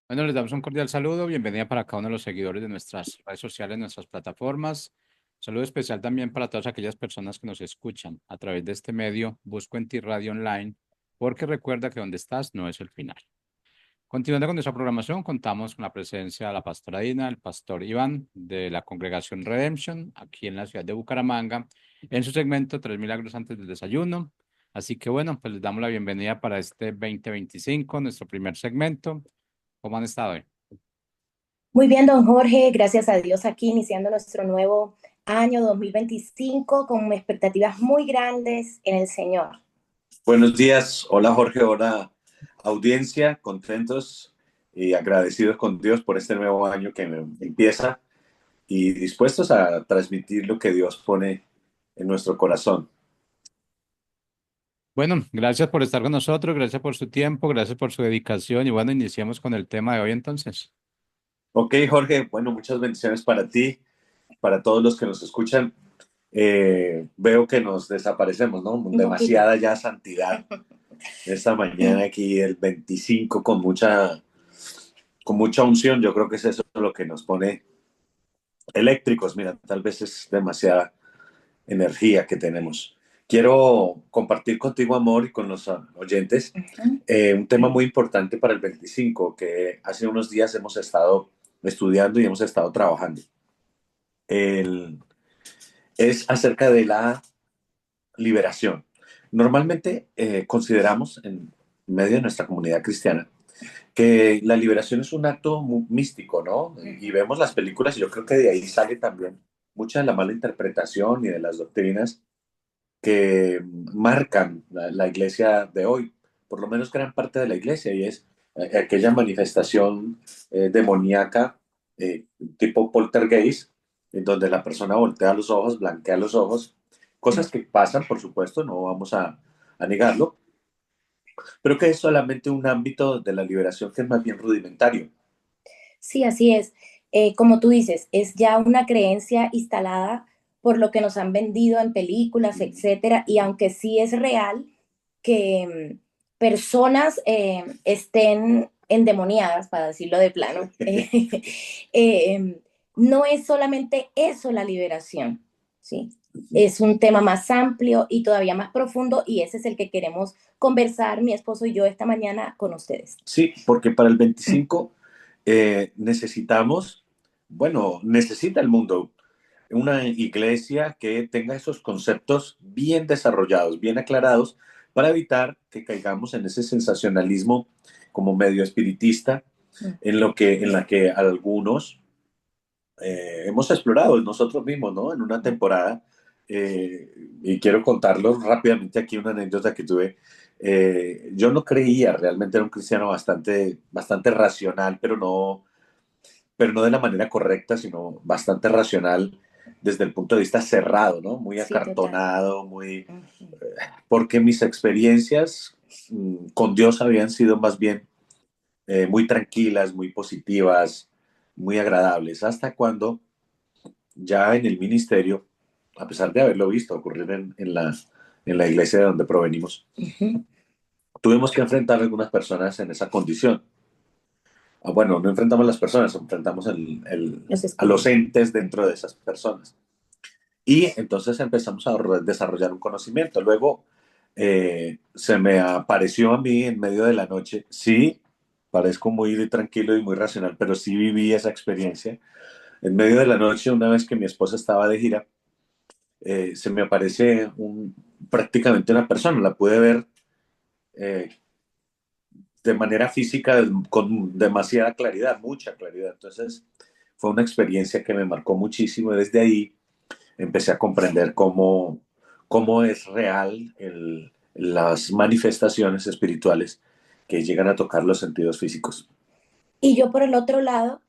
Bueno, les damos un cordial saludo. Bienvenida para cada uno de los seguidores de nuestras redes sociales, nuestras plataformas. Saludo especial también para todas aquellas personas que nos escuchan a través de este medio, Busco en Ti Radio Online, porque recuerda que donde estás no es el final. Continuando con nuestra programación, contamos con la presencia de la pastora Dina, el pastor Iván de la Congregación Redemption, aquí en la ciudad de Bucaramanga, en su segmento Tres Milagros antes del desayuno. Así que bueno, pues les damos la bienvenida para este 2025, nuestro primer segmento. ¿Cómo han estado hoy? Muy bien, don Jorge, gracias a Dios aquí iniciando nuestro nuevo año 2025 con expectativas muy grandes en el Señor. Buenos días, hola Jorge, hola audiencia, contentos y agradecidos con Dios por este nuevo año que empieza y dispuestos a transmitir lo que Dios pone en nuestro corazón. Bueno, gracias por estar con nosotros, gracias por su tiempo, gracias por su dedicación y bueno, iniciemos con el tema de hoy entonces. Ok, Jorge, bueno, muchas bendiciones para ti, para todos los que nos escuchan. Veo que nos desaparecemos, ¿no? Un poquito. Demasiada ya santidad esta mañana aquí, el 25, con mucha unción. Yo creo que es eso lo que nos pone eléctricos. Mira, tal vez es demasiada energía que tenemos. Quiero compartir contigo, amor, y con los oyentes, Ujú. un tema muy importante para el 25, que hace unos días hemos estado estudiando y hemos estado trabajando. El- es acerca de la liberación. Normalmente consideramos en medio de nuestra comunidad cristiana que la liberación es un acto místico, ¿no? Y vemos las películas y yo creo que de ahí sale también mucha de la mala interpretación y de las doctrinas que marcan la iglesia de hoy, por lo menos gran parte de la iglesia, y es aquella manifestación demoníaca tipo poltergeist, en donde la persona voltea los ojos, blanquea los ojos, cosas que pasan, por supuesto, no vamos a negarlo, pero que es solamente un ámbito de la liberación que es más bien rudimentario. Sí, así es. Como tú dices, es ya una creencia instalada por lo que nos han vendido en películas, etcétera, y aunque sí es real que personas estén endemoniadas, para decirlo de plano, eh, no es solamente eso la liberación, ¿sí? Es un tema más amplio y todavía más profundo y ese es el que queremos conversar mi esposo y yo esta mañana con ustedes. Sí, porque para el 25 necesitamos, bueno, necesita el mundo una iglesia que tenga esos conceptos bien desarrollados, bien aclarados, para evitar que caigamos en ese sensacionalismo como medio espiritista, en la que algunos hemos explorado nosotros mismos, ¿no? En una temporada, y quiero contarlo rápidamente aquí, una anécdota que tuve. Yo no creía, realmente era un cristiano bastante racional, pero no de la manera correcta, sino bastante racional desde el punto de vista cerrado, ¿no? Muy Sí, total. acartonado, Ujú. porque mis experiencias con Dios habían sido más bien muy tranquilas, muy positivas, muy agradables, hasta cuando ya en el ministerio, a pesar de haberlo visto ocurrir en la iglesia de donde provenimos, Ujú. tuvimos que enfrentar a algunas personas en esa condición. Bueno, no enfrentamos a las personas, enfrentamos Los a los espíritus. entes dentro de esas personas. Y entonces empezamos a desarrollar un conocimiento. Luego se me apareció a mí en medio de la noche. Sí, parezco muy tranquilo y muy racional, pero sí viví esa experiencia. En medio de la noche, una vez que mi esposa estaba de gira, se me aparece prácticamente una persona. La pude ver eh, de manera física con demasiada claridad, mucha claridad. Entonces fue una experiencia que me marcó muchísimo. Y desde ahí empecé a comprender cómo es real las manifestaciones espirituales que llegan a tocar los sentidos físicos. Y yo por el otro lado,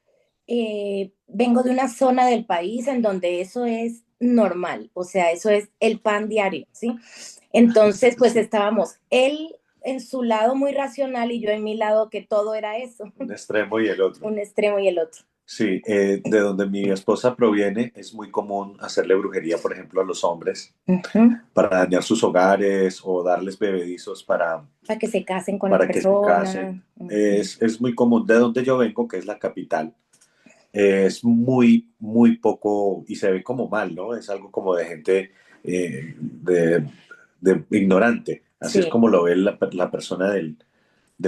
vengo de una zona del país en donde eso es normal, o sea, eso es el pan diario, ¿sí? Entonces, pues Sí, estábamos él en su lado muy racional y yo en mi lado que todo era eso, un extremo y el otro. un extremo y el otro. Sí, de donde mi esposa proviene es muy común hacerle brujería, por ejemplo, a los hombres Ujú. para dañar sus hogares o darles bebedizos Para que se casen con la para que se casen. persona. Ujú. Es muy común. De donde yo vengo, que es la capital, es muy, muy poco y se ve como mal, ¿no? Es algo como de gente de ignorante. Así es Sí, como lo ve la persona del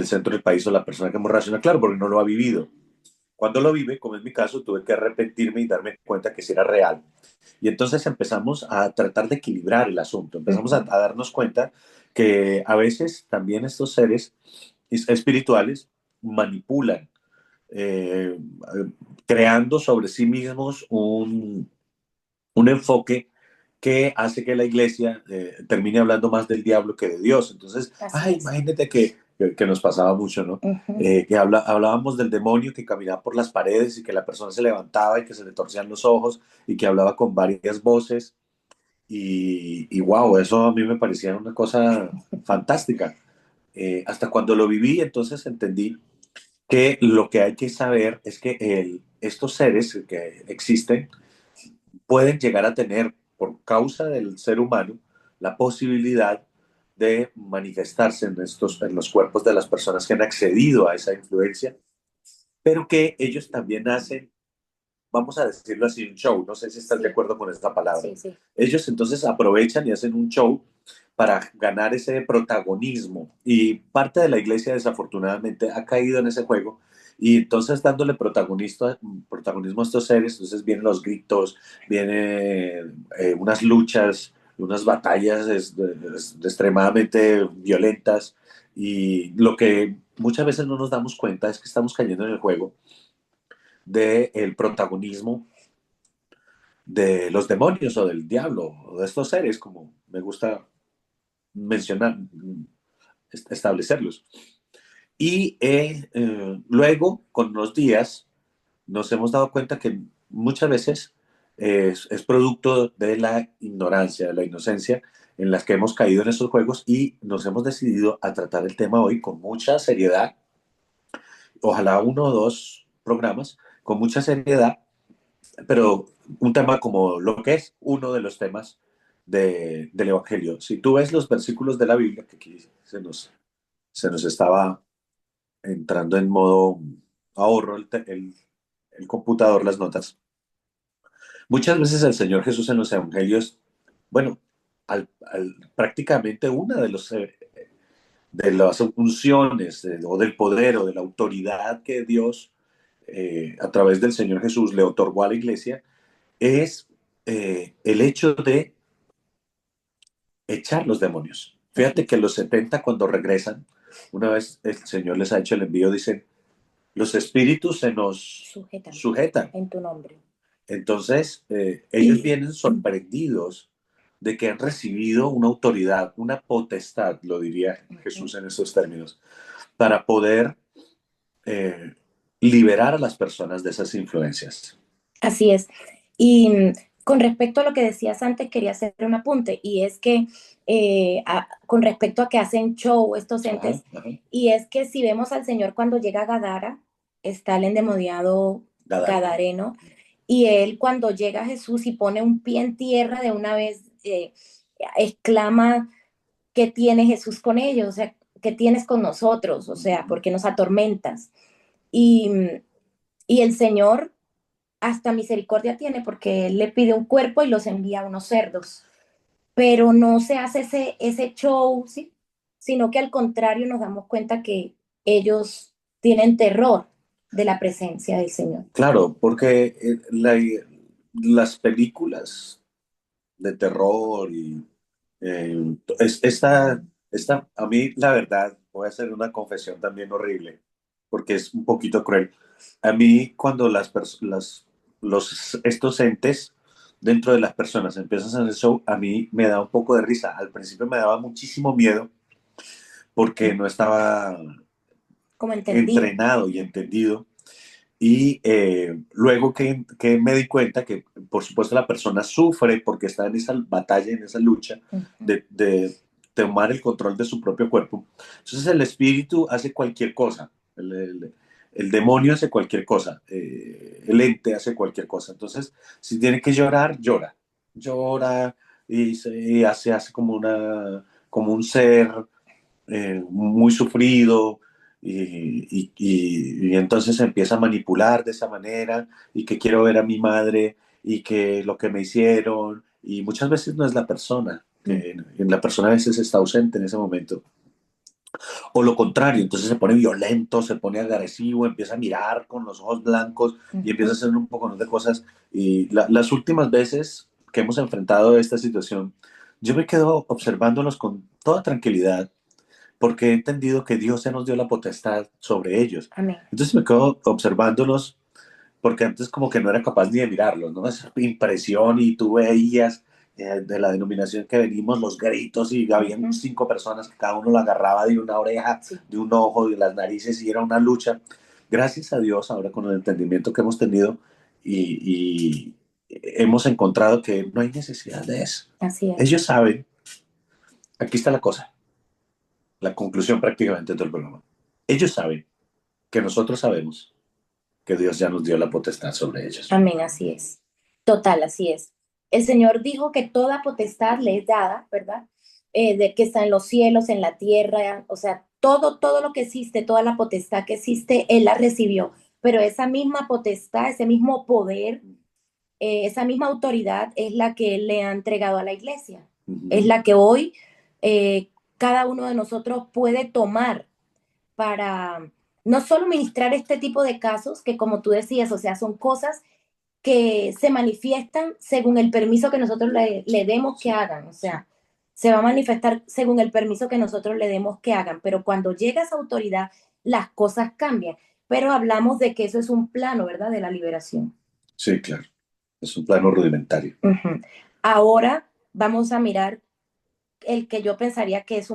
centro del país o la persona que hemos racionado, claro, porque no lo ha vivido. Cuando lo vive, como en mi caso, tuve que arrepentirme y darme cuenta que sí era real. Y entonces empezamos a tratar de equilibrar el asunto, empezamos ujú, a darnos cuenta que a veces también estos seres espirituales manipulan, eh, creando sobre sí mismos un enfoque que hace que la iglesia termine hablando más del diablo que de Dios. Entonces, así ay, es. imagínate que nos pasaba mucho, ¿no? Ujú. Hablábamos del demonio que caminaba por las paredes y que la persona se levantaba y que se le torcían los ojos y que hablaba con varias voces. Y wow, eso a mí me parecía una cosa fantástica. Hasta cuando lo viví, entonces entendí que lo que hay que saber es que estos seres que existen pueden llegar a tener, por causa del ser humano, la posibilidad de manifestarse en los cuerpos de las personas que han accedido a esa influencia, pero que ellos también hacen, vamos a decirlo así, un show. No sé si estás de Sí, acuerdo con esta palabra. sí, sí. Ellos entonces aprovechan y hacen un show para ganar ese protagonismo. Y parte de la iglesia desafortunadamente ha caído en ese juego. Y entonces dándole protagonismo a estos seres, entonces vienen los gritos, vienen unas luchas, unas batallas extremadamente violentas. Y lo que muchas veces no nos damos cuenta es que estamos cayendo en el juego del protagonismo de los demonios o del diablo o de estos seres, como me gusta mencionar, establecerlos. Y luego, con los días, nos hemos dado cuenta que muchas veces es producto de la ignorancia, de la inocencia en las que hemos caído en esos juegos y nos hemos decidido a tratar el tema hoy con mucha seriedad, ojalá uno o dos programas, con mucha seriedad, pero un tema como lo que es uno de los temas del Evangelio. Si tú ves los versículos de la Biblia, que aquí se nos estaba entrando en modo ahorro el computador, las notas. Muchas veces el Señor Jesús en los Evangelios, bueno, prácticamente una de las funciones o del poder o de la autoridad que Dios a través del Señor Jesús le otorgó a la iglesia es el hecho de echar los demonios. Así Fíjate que es. los 70 cuando regresan, una vez el Señor les ha hecho el envío, dicen, los espíritus se nos Sujetan sujetan. en tu nombre. Entonces, ellos Y vienen sorprendidos de que han recibido una autoridad, una potestad, lo diría ujú, Jesús en esos términos, para poder eh, liberar a las personas de esas influencias. así es. Y con respecto a lo que decías antes, quería hacer un apunte, y es que con respecto a que hacen show estos Ajá, entes, ajá. y es que si vemos al Señor cuando llega a Gadara, está el endemoniado Gadareno. Gadareno, y él cuando llega a Jesús y pone un pie en tierra de una vez, exclama, ¿qué tiene Jesús con ellos? O sea, ¿qué tienes con nosotros? O sea, ¿por qué nos atormentas? Y, y el Señor hasta misericordia tiene porque él le pide un cuerpo y los envía a unos cerdos, pero no se hace ese show, ¿sí? Sino que al contrario nos damos cuenta que ellos tienen terror de la presencia del Señor. Claro, porque las películas de terror y a mí la verdad, voy a hacer una confesión también horrible, porque es un poquito cruel. A mí cuando estos entes dentro de las personas empiezan a hacer el show, a mí me da un poco de risa. Al principio me daba muchísimo miedo porque no estaba Como entendido. entrenado y entendido. Y luego que me di cuenta que, por supuesto, la persona sufre porque está en esa batalla, en esa lucha Ujú. de tomar el control de su propio cuerpo. Entonces el espíritu hace cualquier cosa. el demonio hace cualquier cosa, el ente hace cualquier cosa. Entonces, si tiene que llorar, llora. Llora y hace como un ser muy sufrido y entonces empieza a manipular de esa manera y que quiero ver a mi madre y que lo que me hicieron y muchas veces no es la persona, que la persona a veces está ausente en ese momento. O lo contrario, entonces se pone violento, se pone agresivo, empieza a mirar con los ojos blancos y empieza a hacer un poco de cosas. Y las últimas veces que hemos enfrentado esta situación, yo me quedo observándolos con toda tranquilidad porque he entendido que Dios ya nos dio la potestad sobre ellos. Amén. Entonces me quedo observándolos porque antes como que no era capaz ni de mirarlos, ¿no? Esa impresión y tú veías de la denominación que venimos los gritos y habían 5 personas que cada uno lo agarraba de una oreja, de un ojo, de las narices y era una lucha. Gracias a Dios ahora con el entendimiento que hemos tenido y hemos encontrado que no hay necesidad de eso. Así es. Ellos saben, aquí está la cosa, la conclusión prácticamente del programa. Ellos saben que nosotros sabemos que Dios ya nos dio la potestad sobre ellos. Amén, así es. Total, así es. El Señor dijo que toda potestad le es dada, ¿verdad? De que está en los cielos, en la tierra, o sea, todo lo que existe, toda la potestad que existe, Él la recibió. Pero esa misma potestad, ese mismo poder, esa misma autoridad es la que Él le ha entregado a la iglesia. Es la que hoy cada uno de nosotros puede tomar para no solo ministrar este tipo de casos, que como tú decías, o sea, son cosas que se manifiestan según el permiso que nosotros le demos que hagan, o sea, se va a manifestar según el permiso que nosotros le demos que hagan, pero cuando llega esa autoridad, las cosas cambian. Pero hablamos de que eso es un plano, ¿verdad? De la liberación. Sí, claro. Es un plano rudimentario. Ahora vamos a mirar el que yo pensaría que es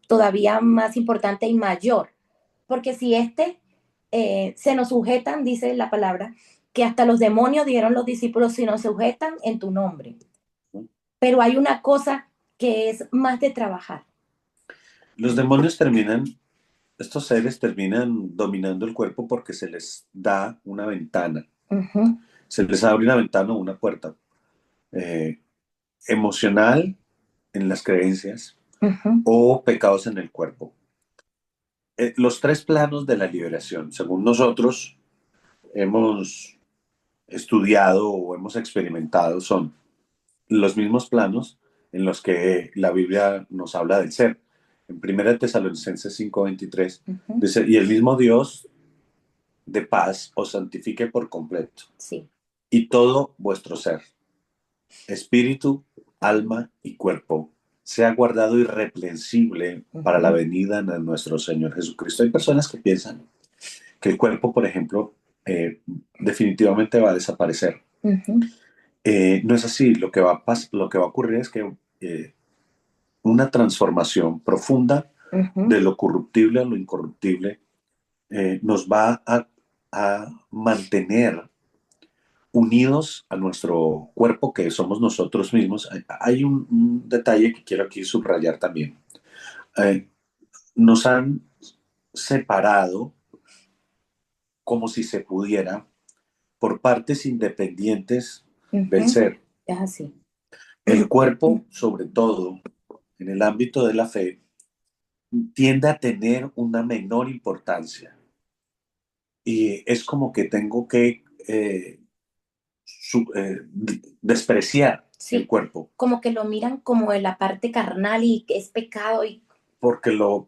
todavía más importante y mayor, porque si se nos sujetan, dice la palabra, que hasta los demonios dijeron los discípulos, si nos sujetan en tu nombre. Pero hay una cosa que es más de trabajar. Los demonios estos seres terminan dominando el cuerpo porque se les da una ventana. Se les abre una ventana o una puerta emocional en las creencias o pecados en el cuerpo. Los 3 planos de la liberación, según nosotros hemos estudiado o hemos experimentado, son los mismos planos en los que la Biblia nos habla del ser. En 1 Tesalonicenses 5:23 dice, y el mismo Dios de paz os santifique por completo. Sí. Y todo vuestro ser, espíritu, alma y cuerpo, sea guardado irreprensible para la venida de nuestro Señor Jesucristo. Hay personas que piensan que el cuerpo, por ejemplo, definitivamente va a desaparecer. No es así. Lo que va a ocurrir es que una transformación profunda de lo corruptible a lo incorruptible nos va a mantener unidos a nuestro cuerpo que somos nosotros mismos. Hay un detalle que quiero aquí subrayar también. Nos han separado como si se pudiera por partes independientes del ser. Es así. El cuerpo, sobre todo en el ámbito de la fe, tiende a tener una menor importancia. Y es como que tengo que despreciar el cuerpo. Como que lo miran como en la parte carnal y que es pecado. Porque lo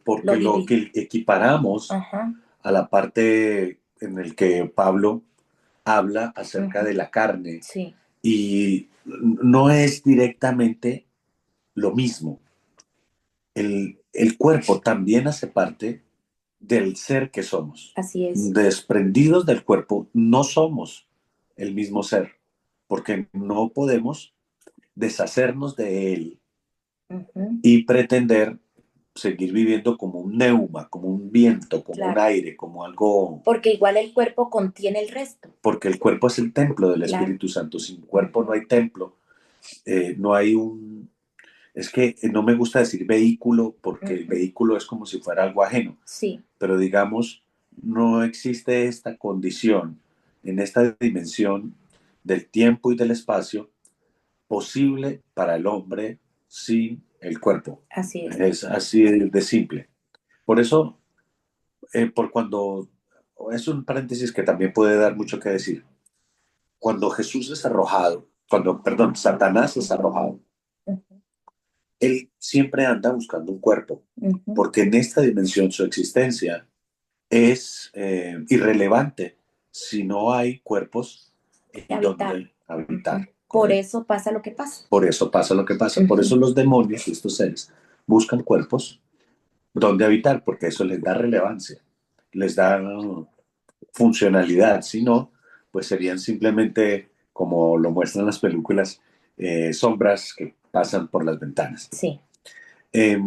que equiparamos a la parte en el que Pablo habla acerca de la carne. Sí. Y no es directamente lo mismo. El cuerpo también hace parte del ser que somos. Así es. Desprendidos del cuerpo, no somos el mismo ser, porque no podemos deshacernos de él y pretender seguir viviendo como un neuma, como un viento, como un aire, como algo... Porque igual el cuerpo contiene el resto. Porque el cuerpo es el templo del Espíritu Santo. Sin cuerpo no hay templo, no hay un... Es que no me gusta decir vehículo porque el vehículo es como si fuera algo ajeno. Sí. Pero digamos, no existe esta condición en esta dimensión del tiempo y del espacio posible para el hombre sin el cuerpo. Así es. Es así de simple. Por eso, por cuando, es un paréntesis que también puede dar mucho que decir. Cuando Jesús es arrojado, perdón, Satanás es arrojado, Ujú, él siempre anda buscando un cuerpo, ujú. porque en esta dimensión su existencia es irrelevante si no hay cuerpos De en habitar. donde Ujú. habitar. Por Correcto. eso pasa lo que pasa. Por eso pasa lo que pasa. Por eso Ujú, los demonios, estos seres, buscan cuerpos donde habitar, porque eso les da relevancia, les da funcionalidad. Si no, pues serían simplemente, como lo muestran las películas, sombras que pasan por las ventanas. sí. Eh,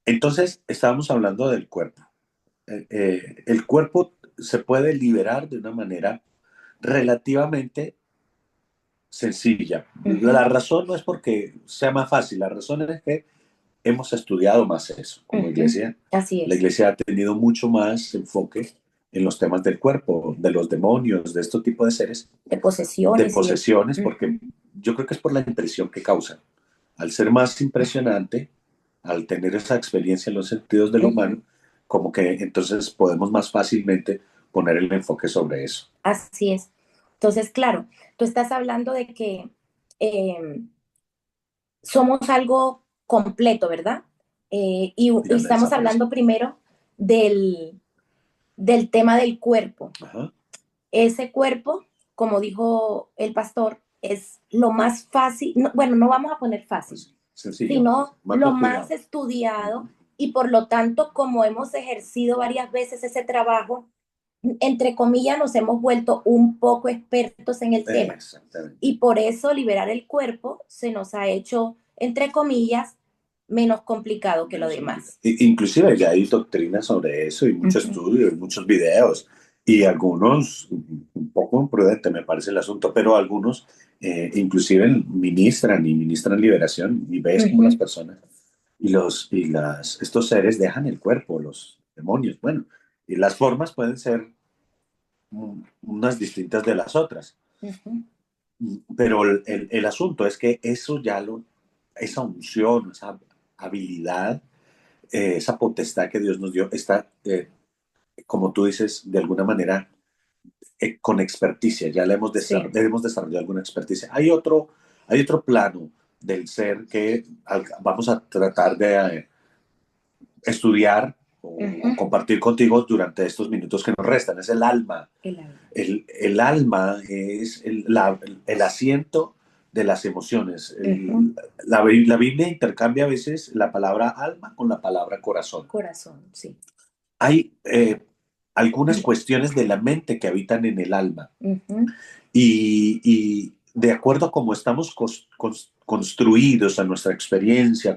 entonces, estábamos hablando del cuerpo. El cuerpo se puede liberar de una manera relativamente sencilla. Ujú, La razón no es porque sea más fácil, la razón es que hemos estudiado más eso como ujú. iglesia. Así La es. iglesia ha tenido mucho más enfoque en los temas del cuerpo, de los demonios, de este tipo de seres, De de posesiones y de... posesiones, porque Ujú, yo creo que es por la impresión que causan. Al ser más impresionante, al tener esa experiencia en los sentidos de lo ujú. humano, como que entonces podemos más fácilmente poner el enfoque sobre eso. Así es. Entonces, claro, tú estás hablando de que eh, somos algo completo, ¿verdad? Y Dígame, estamos desapareció. hablando primero del tema del cuerpo. Ajá, Ese cuerpo, como dijo el pastor, es lo más fácil, bueno, no vamos a poner fácil, pues sencillo, sino más lo más estudiado. estudiado, Uh-huh. y por lo tanto, como hemos ejercido varias veces ese trabajo, entre comillas, nos hemos vuelto un poco expertos en el tema. Exactamente. Y por eso liberar el cuerpo se nos ha hecho, entre comillas, menos complicado que lo Menos complicado. demás. Inclusive ya hay doctrinas sobre eso y mucho Ujú, estudio y muchos videos y algunos, un poco imprudente me parece el asunto, pero algunos inclusive ministran liberación y ves como las ujú. personas estos seres dejan el cuerpo, los demonios. Bueno, y las formas pueden ser unas distintas de las otras, Ujú. pero el asunto es que eso esa unción, esa habilidad, esa potestad que Dios nos dio está, como tú dices, de alguna manera con experticia, ya la Sí. hemos desarrollado alguna experticia. Hay otro plano del ser que vamos a tratar de estudiar o Ujú. compartir contigo durante estos minutos que nos restan. Es el alma. El alma. El alma es el asiento de las emociones. Ujú. La Biblia intercambia a veces la palabra alma con la palabra corazón. Corazón, sí. Hay algunas cuestiones de la mente que habitan en el alma Ujú, y de acuerdo a cómo estamos construidos, a nuestra experiencia, a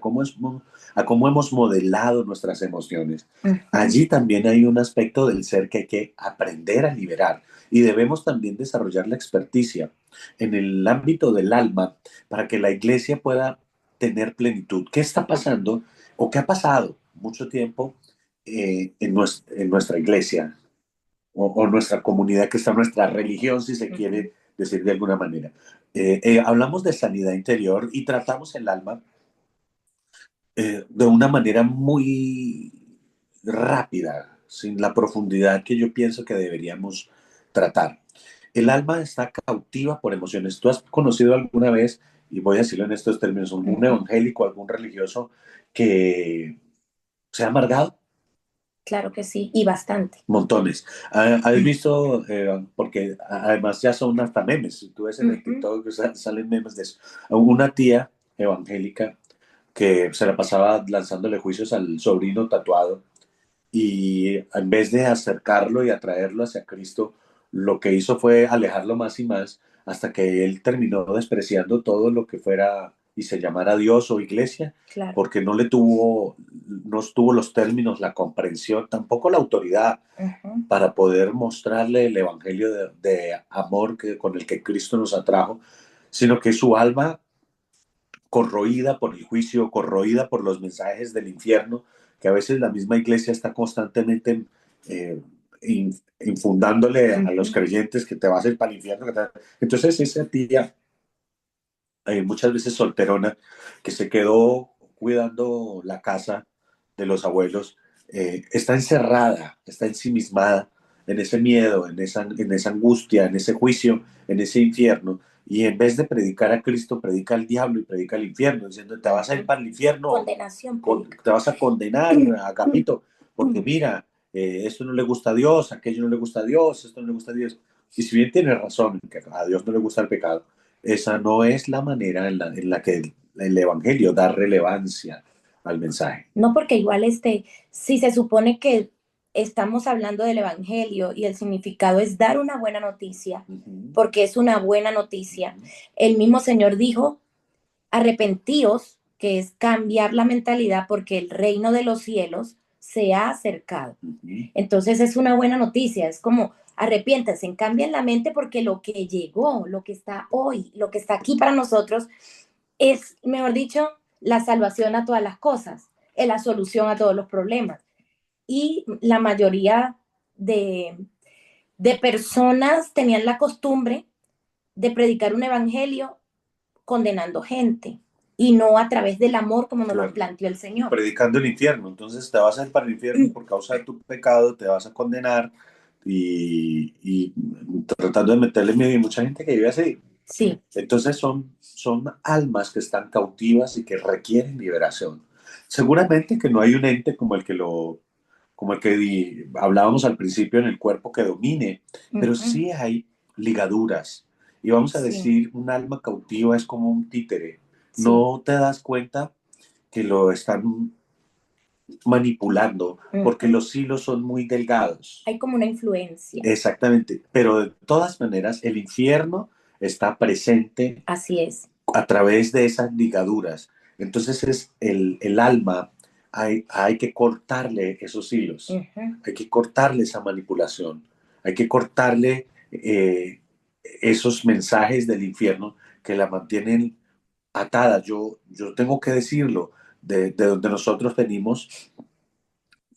cómo hemos modelado nuestras emociones, ujú. allí también hay un aspecto del ser que hay que aprender a liberar y debemos también desarrollar la experticia en el ámbito del alma para que la iglesia pueda tener plenitud. ¿Qué está pasando o qué ha pasado mucho tiempo en nuestra iglesia o nuestra comunidad, que está nuestra religión, si se Ujú. quiere decir de alguna manera? Hablamos de sanidad interior y tratamos el alma de una manera muy rápida, sin la profundidad que yo pienso que deberíamos tratar. El alma está cautiva por emociones. ¿Tú has conocido alguna vez, y voy a decirlo en estos términos, un Ujú. evangélico, algún religioso que se ha amargado? Claro que sí, y bastante. Montones. ¿Has visto? Porque además ya son hasta memes. Si tú ves en el Ujú. TikTok que salen memes de eso. Una tía evangélica que se la pasaba lanzándole juicios al sobrino tatuado y en vez de acercarlo y atraerlo hacia Cristo, lo que hizo fue alejarlo más y más hasta que él terminó despreciando todo lo que fuera y se llamara Dios o iglesia, Claro. porque no tuvo los términos, la comprensión, tampoco la autoridad Ujú. para poder mostrarle el evangelio de amor con el que Cristo nos atrajo, sino que su alma, corroída por el juicio, corroída por los mensajes del infierno, que a veces la misma iglesia está constantemente infundándole a los Ujú. creyentes que te vas a ir para el infierno. Entonces esa tía, muchas veces solterona, que se quedó cuidando la casa de los abuelos, está encerrada, está ensimismada en ese miedo, en esa angustia, en ese juicio, en ese infierno. Y en vez de predicar a Cristo, predica al diablo y predica al infierno, diciendo, te vas a ir Ujú. para el infierno, Condenación predica. te vas a condenar, Agapito, porque mira, esto no le gusta a Dios, aquello no le gusta a Dios, esto no le gusta a Dios. Y si bien tiene razón, que a Dios no le gusta el pecado, esa no es la manera en la que el Evangelio da relevancia al mensaje. No, porque igual si se supone que estamos hablando del Evangelio y el significado es dar una buena noticia, Ujú, porque es una buena noticia. ujú, El mismo Señor dijo, arrepentíos, que es cambiar la mentalidad porque el reino de los cielos se ha acercado. ujú. Entonces es una buena noticia, es como arrepiéntanse, cambien la mente porque lo que llegó, lo que está hoy, lo que está aquí para nosotros es, mejor dicho, la salvación a todas las cosas, es la solución a todos los problemas. Y la mayoría de, de personas tenían la costumbre de predicar un evangelio condenando gente y no a través del amor como nos lo Claro. planteó el Señor. Predicando el infierno, entonces te vas a ir para el infierno por causa de tu pecado, te vas a condenar y tratando de meterle miedo y mucha gente que vive así. Sí, Entonces son almas que están cautivas y que requieren liberación. Seguramente que no hay un ente como el que hablábamos al principio en el cuerpo que domine, pero uh-huh. sí hay ligaduras. Y vamos a Sí, decir, un alma cautiva es como un títere. sí. No te das cuenta que lo están manipulando porque Uh-huh. los hilos son muy delgados. Hay como una influencia. Exactamente, pero de todas maneras el infierno está presente Así es. a través de esas ligaduras. Entonces es el alma, hay que cortarle esos hilos, Uh-huh. hay que cortarle esa manipulación, hay que cortarle esos mensajes del infierno que la mantienen atada. Yo tengo que decirlo, de donde nosotros venimos,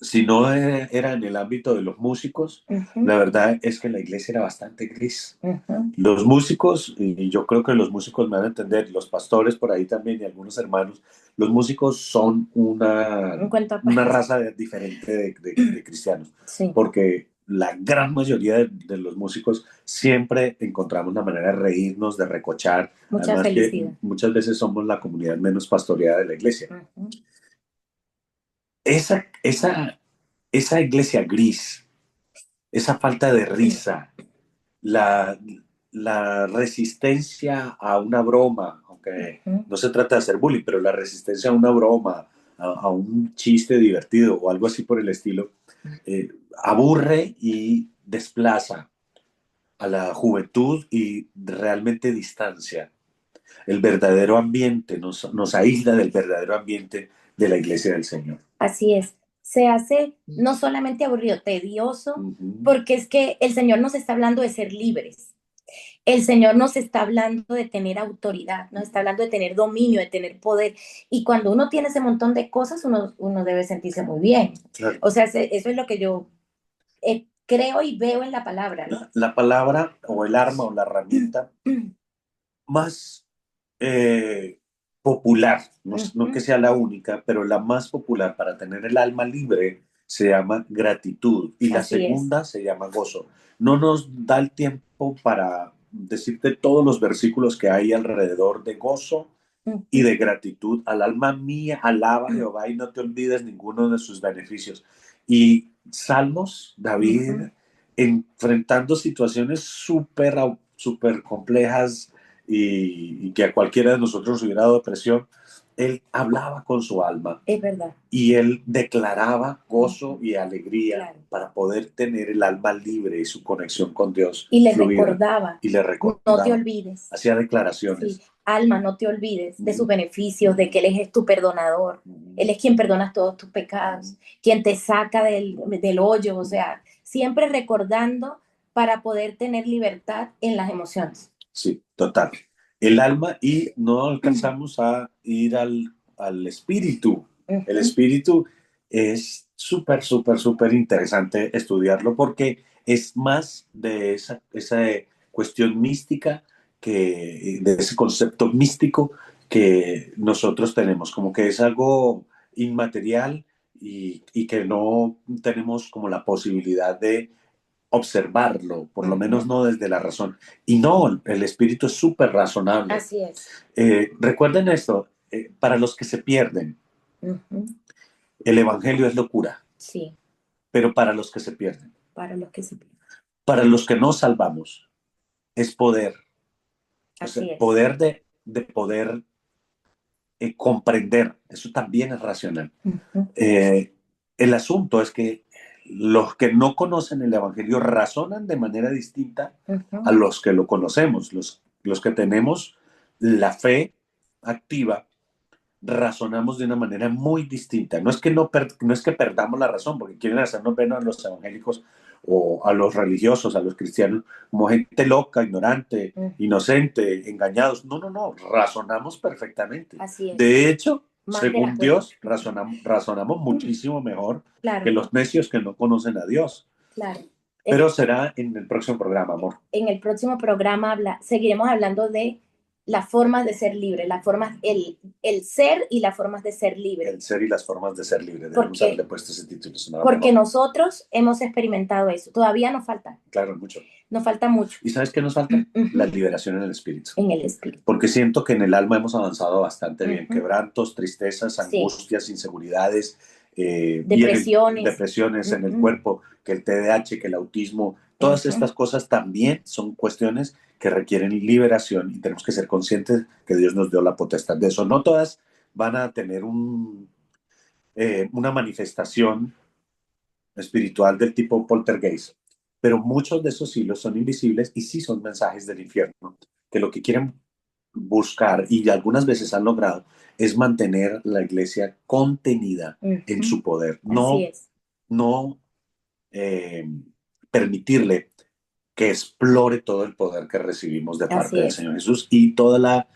si no era en el ámbito de los músicos, Uh-huh. la verdad es que la iglesia era bastante gris. Uh-huh. Los músicos, y yo creo que los músicos me van a entender, los pastores por ahí también y algunos hermanos, los músicos son Un cuento una aparte. raza diferente de cristianos, Sí, porque la gran mayoría de los músicos siempre encontramos la manera de reírnos, de recochar, mucha además que felicidad. muchas veces somos la comunidad menos pastoreada de la iglesia. Uh-huh. Esa iglesia gris, esa falta de risa, la, la resistencia a una broma, aunque Uh-huh. no se trata de hacer bullying, pero la resistencia a una broma, a un chiste divertido o algo así por el estilo, aburre y desplaza a la juventud y realmente distancia el verdadero ambiente, nos aísla del verdadero ambiente de la iglesia del Señor. Así es. Se hace no solamente aburrido, tedioso, Uh -huh. porque es que el Señor nos está hablando de ser libres. El Señor nos está hablando de tener autoridad, nos está hablando de tener dominio, de tener poder. Y cuando uno tiene ese montón de cosas, uno debe sentirse muy bien. Claro. O sea, eso es lo que yo creo y veo en la palabra, ¿no? La palabra o el arma o la herramienta más popular, no que sea la única, pero la más popular para tener el alma libre se llama gratitud y la Así es. segunda se llama gozo. No nos da el tiempo para decirte todos los versículos que hay alrededor de gozo y de gratitud. Al alma mía, alaba a Jehová y no te olvides ninguno de sus beneficios. Y Salmos, David, enfrentando situaciones súper complejas y que a cualquiera de nosotros nos hubiera dado presión, él hablaba con su alma Es verdad. y él declaraba gozo y alegría, claro, para poder tener el alma libre y su conexión con Dios y le fluida. recordaba, Y le no te recordaba, olvides. hacía declaraciones. Sí, alma, no te olvides de sus beneficios, de que Él es tu perdonador. Él es quien perdona todos tus pecados, quien te saca del hoyo, o sea, siempre recordando para poder tener libertad en las emociones. Sí, total. El alma y no alcanzamos a ir al espíritu. El espíritu es súper, súper, súper interesante estudiarlo porque es más de esa cuestión mística, de ese concepto místico que nosotros tenemos, como que es algo inmaterial y que no tenemos como la posibilidad de observarlo, por lo menos no desde la razón. Y no, el espíritu es súper razonable. Así es. Recuerden esto, para los que se pierden, el evangelio es locura, Sí, pero para los que se pierden, para los que se pierden. para los que no salvamos, es poder. O sea, Así es. poder de poder comprender, eso también es racional. El asunto es que los que no conocen el Evangelio razonan de manera distinta a los que lo conocemos, los que tenemos la fe activa, razonamos de una manera muy distinta. No es que, no es que perdamos la razón, porque quieren hacernos ver a los evangélicos o a los religiosos, a los cristianos, como gente loca, ignorante, inocente, engañados. No, no, no, razonamos perfectamente. Así es. De hecho, Más según Dios, razonamos muchísimo mejor que los necios que no conocen a Dios. Claro. Pero será en el próximo programa, amor. En el próximo programa seguiremos hablando de las formas de ser libre, las formas, el ser y las formas de ser libre. El ser y las formas de ser libre. Debemos haberle puesto ese título. Porque nosotros hemos experimentado eso. Todavía nos falta. Claro, mucho. Nos falta mucho. ¿Y sabes qué nos falta? La liberación en el espíritu. En el espíritu. Porque siento que en el alma hemos avanzado bastante bien. Quebrantos, tristezas, angustias, inseguridades, depresiones en el cuerpo, que el TDAH, que el autismo, todas estas cosas también son cuestiones que requieren liberación y tenemos que ser conscientes que Dios nos dio la potestad de eso. No todas van a tener una manifestación espiritual del tipo poltergeist, pero muchos de esos hilos son invisibles y sí son mensajes del infierno, que lo que quieren buscar, y algunas veces han logrado, es mantener la iglesia contenida en su poder. No permitirle que explore todo el poder que recibimos de parte del Señor Jesús y toda la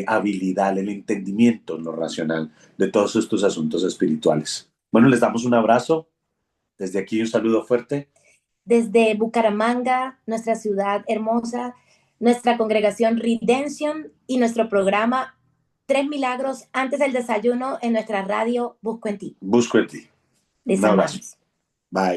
habilidad, el entendimiento, lo racional de todos estos asuntos espirituales. Bueno, les damos un abrazo. Desde aquí un saludo fuerte. Desde Bucaramanga, nuestra ciudad hermosa, nuestra congregación Redemption y nuestro programa 3 Milagros antes del desayuno en nuestra radio Busco en Ti. Busco en Ti. Un abrazo. Bye.